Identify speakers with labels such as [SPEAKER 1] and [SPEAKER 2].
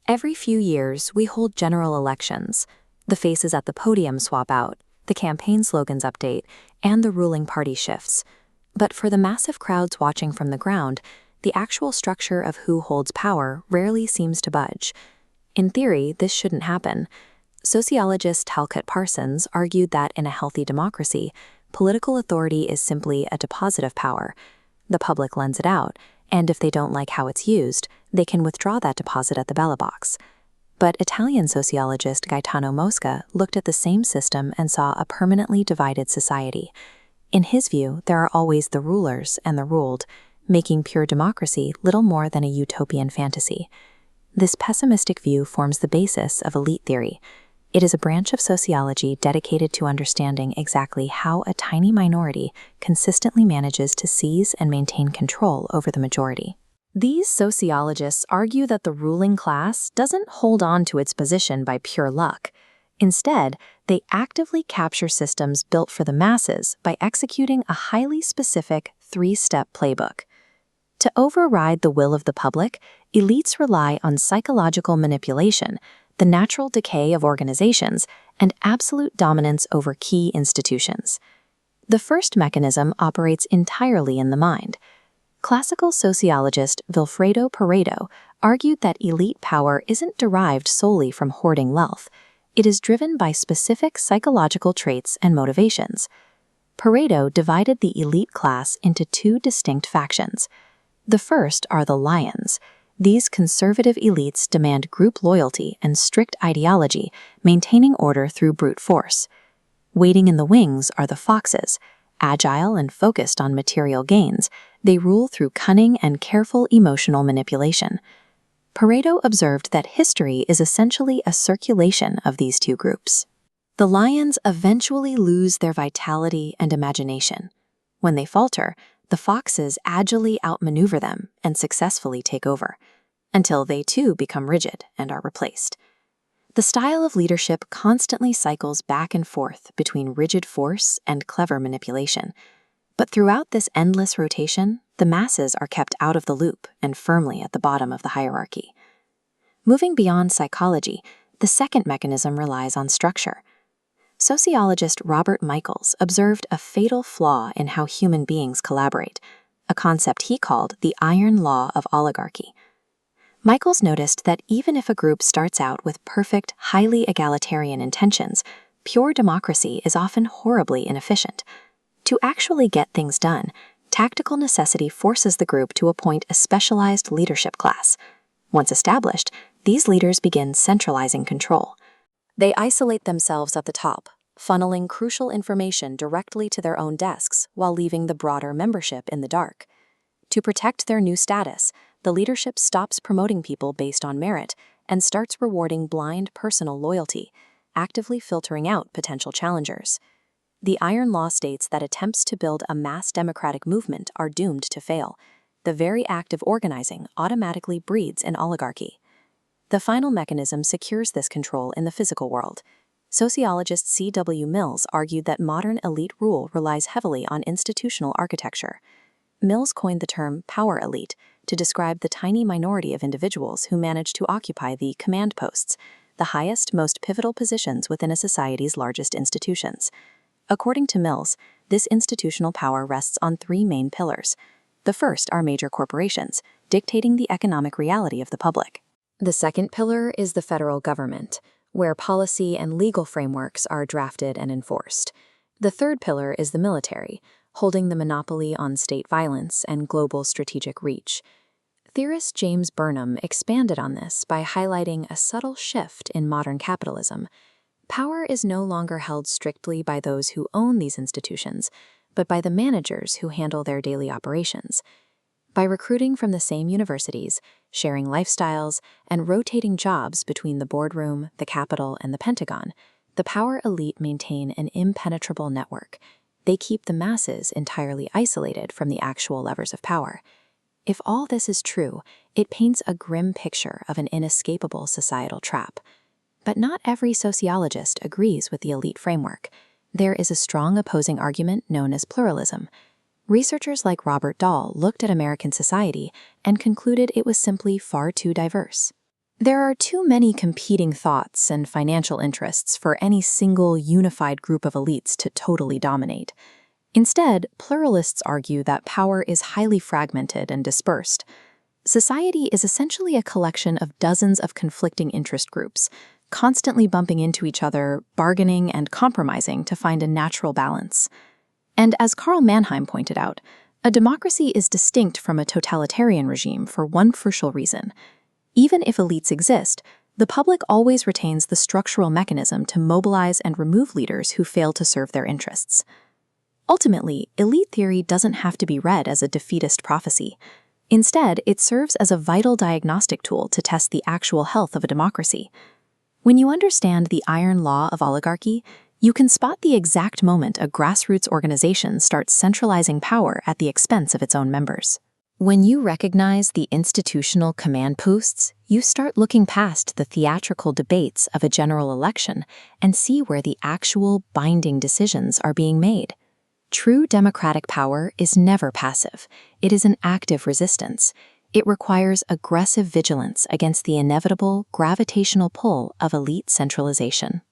[SPEAKER 1] Every few years, we hold general elections. The faces at the podium swap out, the campaign slogans update, and the ruling party shifts. But for the massive crowds watching from the ground, the actual structure of who holds power rarely seems to budge. In theory, this shouldn't happen. Sociologist Talcott Parsons argued that in a healthy democracy, political authority is simply a deposit of power. The public lends it out, and if they don't like how it's used, they can withdraw that deposit at the ballot box. But Italian sociologist Gaetano Mosca looked at the same system and saw a permanently divided society. In his view, there are always the rulers and the ruled, making pure democracy little more than a utopian fantasy. This pessimistic view forms the basis of elite theory. It is a branch of sociology dedicated to understanding exactly how a tiny minority consistently manages to seize and maintain control over the majority. These sociologists argue that the ruling class doesn't hold on to its position by pure luck. Instead, they actively capture systems built for the masses by executing a highly specific three-step playbook. To override the will of the public, elites rely on psychological manipulation, the natural decay of organizations, and absolute dominance over key institutions. The first mechanism operates entirely in the mind. Classical sociologist Vilfredo Pareto argued that elite power isn't derived solely from hoarding wealth. It is driven by specific psychological traits and motivations. Pareto divided the elite class into two distinct factions. The first are the lions. These conservative elites demand group loyalty and strict ideology, maintaining order through brute force. Waiting in the wings are the foxes. Agile and focused on material gains, they rule through cunning and careful emotional manipulation. Pareto observed that history is essentially a circulation of these two groups. The lions eventually lose their vitality and imagination. When they falter, the foxes agilely outmaneuver them and successfully take over, until they too become rigid and are replaced. The style of leadership constantly cycles back and forth between rigid force and clever manipulation. But throughout this endless rotation, the masses are kept out of the loop and firmly at the bottom of the hierarchy. Moving beyond psychology, the second mechanism relies on structure. Sociologist Robert Michaels observed a fatal flaw in how human beings collaborate, a concept he called the iron law of oligarchy. Michaels noticed that even if a group starts out with perfect, highly egalitarian intentions, pure democracy is often horribly inefficient. To actually get things done, tactical necessity forces the group to appoint a specialized leadership class. Once established, these leaders begin centralizing control. They isolate themselves at the top, funneling crucial information directly to their own desks while leaving the broader membership in the dark. To protect their new status, the leadership stops promoting people based on merit and starts rewarding blind personal loyalty, actively filtering out potential challengers. The Iron Law states that attempts to build a mass democratic movement are doomed to fail. The very act of organizing automatically breeds an oligarchy. The final mechanism secures this control in the physical world. Sociologist C.W. Mills argued that modern elite rule relies heavily on institutional architecture. Mills coined the term power elite to describe the tiny minority of individuals who manage to occupy the command posts, the highest, most pivotal positions within a society's largest institutions. According to Mills, this institutional power rests on three main pillars. The first are major corporations, dictating the economic reality of the public. The second pillar is the federal government, where policy and legal frameworks are drafted and enforced. The third pillar is the military, holding the monopoly on state violence and global strategic reach. Theorist James Burnham expanded on this by highlighting a subtle shift in modern capitalism. Power is no longer held strictly by those who own these institutions, but by the managers who handle their daily operations. By recruiting from the same universities, sharing lifestyles, and rotating jobs between the boardroom, the Capitol, and the Pentagon, the power elite maintain an impenetrable network. They keep the masses entirely isolated from the actual levers of power. If all this is true, it paints a grim picture of an inescapable societal trap. But not every sociologist agrees with the elite framework. There is a strong opposing argument known as pluralism. Researchers like Robert Dahl looked at American society and concluded it was simply far too diverse. There are too many competing thoughts and financial interests for any single unified group of elites to totally dominate. Instead, pluralists argue that power is highly fragmented and dispersed. Society is essentially a collection of dozens of conflicting interest groups, constantly bumping into each other, bargaining, and compromising to find a natural balance. And as Karl Mannheim pointed out, a democracy is distinct from a totalitarian regime for one crucial reason. Even if elites exist, the public always retains the structural mechanism to mobilize and remove leaders who fail to serve their interests. Ultimately, elite theory doesn't have to be read as a defeatist prophecy. Instead, it serves as a vital diagnostic tool to test the actual health of a democracy. When you understand the iron law of oligarchy, you can spot the exact moment a grassroots organization starts centralizing power at the expense of its own members. When you recognize the institutional command posts, you start looking past the theatrical debates of a general election and see where the actual binding decisions are being made. True democratic power is never passive. It is an active resistance. It requires aggressive vigilance against the inevitable gravitational pull of elite centralization.